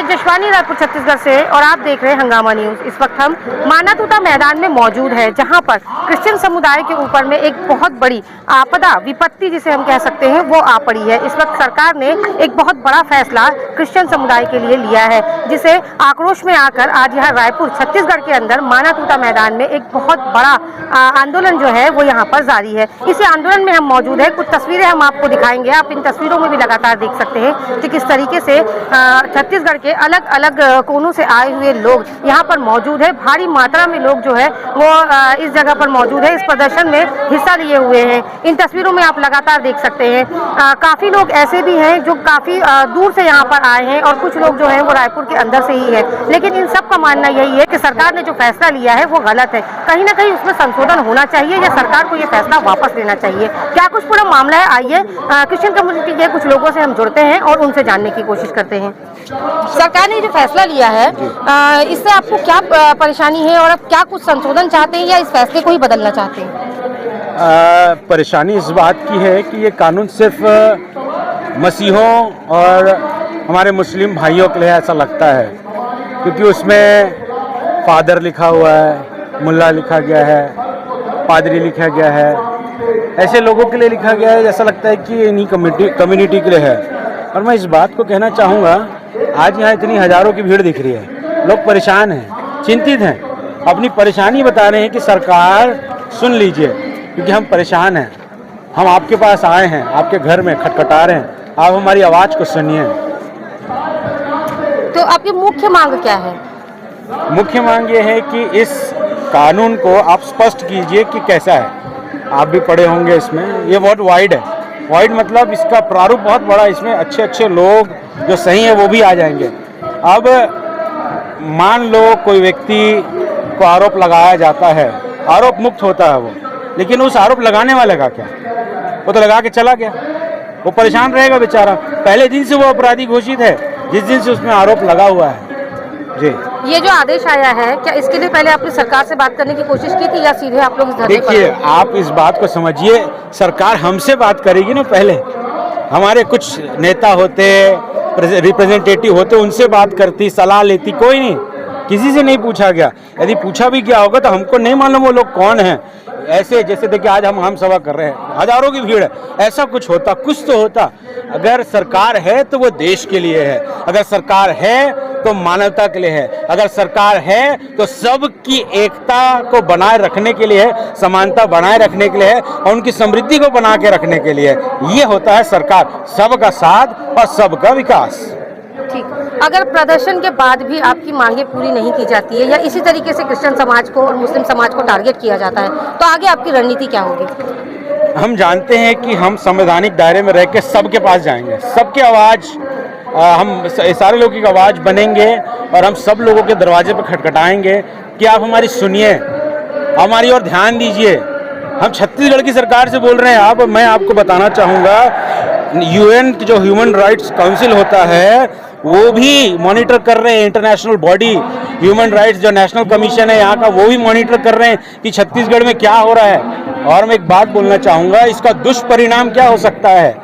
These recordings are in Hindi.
जशवानी, रायपुर, छत्तीसगढ़ से और आप देख रहे हैं हंगामा न्यूज। इस वक्त हम माना तूता मैदान में मौजूद है, जहां पर क्रिश्चियन समुदाय के ऊपर में एक बहुत बड़ी आपदा, विपत्ति जिसे हम कह सकते हैं, वो आ पड़ी है। इस वक्त सरकार ने एक बहुत बड़ा फैसला क्रिश्चियन समुदाय के लिए लिया है, जिसे आक्रोश में आकर आज यहाँ रायपुर, छत्तीसगढ़ के अंदर माना तूता मैदान में एक बहुत बड़ा आंदोलन जो है वो यहाँ पर जारी है। इसी आंदोलन में हम मौजूद है, कुछ तस्वीरें हम आपको दिखाएंगे। आप इन तस्वीरों में भी लगातार देख सकते हैं कि किस तरीके से छत्तीसगढ़ के अलग अलग कोनों से आए हुए लोग यहाँ पर मौजूद है। भारी मात्रा में लोग जो है वो इस जगह पर मौजूद है, इस प्रदर्शन में हिस्सा लिए हुए हैं। इन तस्वीरों में आप लगातार देख सकते हैं काफी लोग ऐसे भी हैं जो काफी दूर से यहाँ पर आए हैं और कुछ लोग जो है वो रायपुर के अंदर से ही है। लेकिन इन सब का मानना यही है कि सरकार ने जो फैसला लिया है वो गलत है, कहीं ना कहीं उसमें संशोधन होना चाहिए या सरकार को ये फैसला वापस लेना चाहिए। क्या कुछ पूरा मामला है, आइए क्रिश्चियन कम्युनिटी के कुछ लोगों से हम जुड़ते हैं और उनसे जानने की कोशिश करते हैं। सरकार ने जो फैसला लिया है इससे आपको क्या परेशानी है और आप क्या कुछ संशोधन चाहते हैं या इस फैसले को ही बदलना चाहते हैं? परेशानी इस बात की है कि ये कानून सिर्फ मसीहों और हमारे मुस्लिम भाइयों के लिए ऐसा लगता है, क्योंकि उसमें फादर लिखा हुआ है, मुल्ला लिखा गया है, पादरी लिखा गया है, ऐसे लोगों के लिए लिखा गया है जैसा लगता है कि इन्हीं कम्युनिटी के लिए है। और मैं इस बात को कहना चाहूँगा, आज यहाँ इतनी हज़ारों की भीड़ दिख रही है, लोग परेशान हैं, चिंतित हैं, अपनी परेशानी बता रहे हैं कि सरकार सुन लीजिए, क्योंकि हम परेशान हैं, हम आपके पास आए हैं, आपके घर में खटखटा रहे हैं, आप हमारी आवाज़ को सुनिए। तो आपकी मुख्य मांग क्या है? मुख्य मांग ये है कि इस कानून को आप स्पष्ट कीजिए कि कैसा है। आप भी पढ़े होंगे, इसमें ये बहुत वाइड है। वाइड मतलब इसका प्रारूप बहुत बड़ा, इसमें अच्छे अच्छे लोग जो सही है वो भी आ जाएंगे। अब मान लो कोई व्यक्ति को आरोप लगाया जाता है, आरोप मुक्त होता है वो, लेकिन उस आरोप लगाने वाले का क्या? वो तो लगा के चला गया, वो परेशान रहेगा बेचारा। पहले दिन से वो अपराधी घोषित है, जिस दिन से उसमें आरोप लगा हुआ है। जी, ये जो आदेश आया है, क्या इसके लिए पहले आपने सरकार से बात करने की कोशिश की थी या सीधे आप लोग? देखिए, आप इस बात को समझिए, सरकार हमसे बात करेगी ना। पहले हमारे कुछ नेता होते, रिप्रेजेंटेटिव होते, उनसे बात करती, सलाह लेती, कोई नहीं, किसी से नहीं पूछा गया। यदि पूछा भी गया होगा तो हमको नहीं मालूम वो लोग कौन हैं। ऐसे जैसे देखिए आज हम सभा कर रहे हैं, हजारों की भीड़ है, ऐसा कुछ होता, कुछ तो होता। अगर सरकार है तो वो देश के लिए है, अगर सरकार है तो मानवता के लिए है, अगर सरकार है तो सबकी एकता को बनाए रखने के लिए है, समानता बनाए रखने के लिए है और उनकी समृद्धि को बना के रखने के लिए है। ये होता है सरकार, सबका साथ और सबका विकास। ठीक, अगर प्रदर्शन के बाद भी आपकी मांगे पूरी नहीं की जाती है या इसी तरीके से क्रिश्चियन समाज को और मुस्लिम समाज को टारगेट किया जाता है, तो आगे आपकी रणनीति क्या होगी? हम जानते हैं कि हम संवैधानिक दायरे में रह के सबके पास जाएंगे, सबकी आवाज़, हम सारे लोगों की आवाज़ बनेंगे और हम सब लोगों के दरवाजे पर खटखटाएंगे कि आप हमारी सुनिए, हमारी ओर ध्यान दीजिए। हम छत्तीसगढ़ की सरकार से बोल रहे हैं। अब मैं आपको बताना चाहूँगा, UN जो ह्यूमन राइट्स काउंसिल होता है वो भी मॉनिटर कर रहे हैं, इंटरनेशनल बॉडी ह्यूमन राइट्स जो नेशनल कमीशन है यहाँ का, वो भी मॉनिटर कर रहे हैं कि छत्तीसगढ़ में क्या हो रहा है। और मैं एक बात बोलना चाहूँगा, इसका दुष्परिणाम क्या हो सकता है।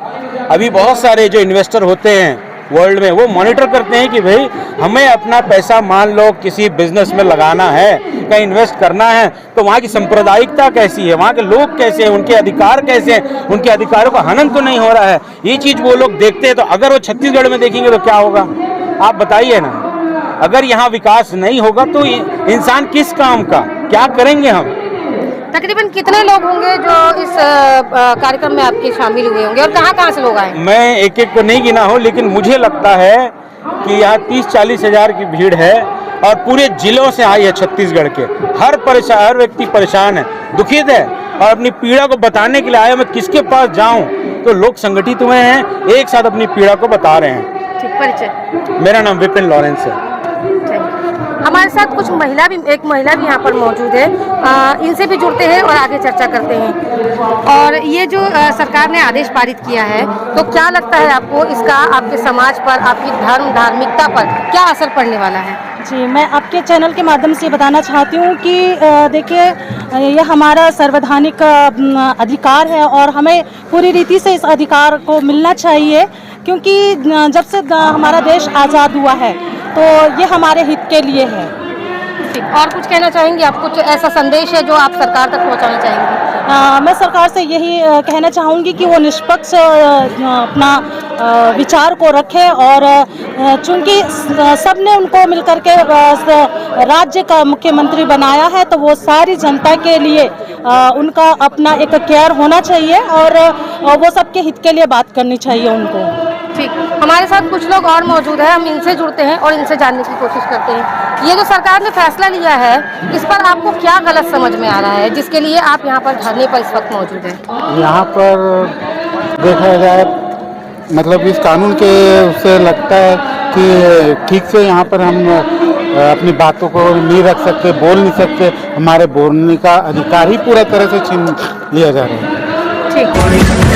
अभी बहुत सारे जो इन्वेस्टर होते हैं वर्ल्ड में, वो मॉनिटर करते हैं कि भाई हमें अपना पैसा मान लो किसी बिजनेस में लगाना है, कहीं इन्वेस्ट करना है, तो वहाँ की सांप्रदायिकता कैसी है, वहाँ के लोग कैसे हैं, उनके अधिकार कैसे हैं, उनके अधिकारों का हनन तो नहीं हो रहा है। ये चीज़ वो लोग देखते हैं। तो अगर वो छत्तीसगढ़ में देखेंगे तो क्या होगा, आप बताइए ना। अगर यहाँ विकास नहीं होगा तो इंसान किस काम का, क्या करेंगे हम? तकरीबन कितने लोग होंगे जो इस कार्यक्रम में आपके शामिल हुए होंगे और कहाँ से लोग आए? मैं एक एक को नहीं गिना हूँ, लेकिन मुझे लगता है कि यहाँ 30-40 हज़ार की भीड़ है और पूरे जिलों से आई है छत्तीसगढ़ के। हर व्यक्ति परेशान है, दुखित है और अपनी पीड़ा को बताने के लिए आया। मैं किसके पास जाऊँ? तो लोग संगठित हुए हैं, एक साथ अपनी पीड़ा को बता रहे हैं। ठीक, परिचय? मेरा नाम विपिन लॉरेंस है। हमारे साथ कुछ एक महिला भी यहाँ पर मौजूद है, इनसे भी जुड़ते हैं और आगे चर्चा करते हैं। और ये जो सरकार ने आदेश पारित किया है, तो क्या लगता है आपको इसका आपके समाज पर, आपकी धार्मिकता पर क्या असर पड़ने वाला है? जी, मैं आपके चैनल के माध्यम से बताना चाहती हूँ कि देखिए, ये हमारा संवैधानिक अधिकार है और हमें पूरी रीति से इस अधिकार को मिलना चाहिए, क्योंकि जब से हमारा देश आज़ाद हुआ है तो ये हमारे हित के लिए है। ठीक, और कुछ कहना चाहेंगे आप? कुछ ऐसा संदेश है जो आप सरकार तक पहुंचाना चाहेंगे? मैं सरकार से यही कहना चाहूँगी कि वो निष्पक्ष अपना विचार को रखे, और चूंकि सबने उनको मिलकर के राज्य का मुख्यमंत्री बनाया है, तो वो सारी जनता के लिए उनका अपना एक केयर होना चाहिए, और वो सबके हित के लिए बात करनी चाहिए उनको। ठीक, हमारे साथ कुछ लोग और मौजूद हैं, हम इनसे जुड़ते हैं और इनसे जानने की कोशिश करते हैं। ये जो सरकार ने फैसला लिया है, इस पर आपको क्या गलत समझ में आ रहा है, जिसके लिए आप यहाँ पर धरने पर इस वक्त मौजूद हैं? यहाँ पर देखा जाए, मतलब इस कानून के उससे लगता है कि ठीक से यहाँ पर हम अपनी बातों को नहीं रख सकते, बोल नहीं सकते, हमारे बोलने का अधिकार ही पूरा तरह से छीन लिया जा रहा है। ठीक।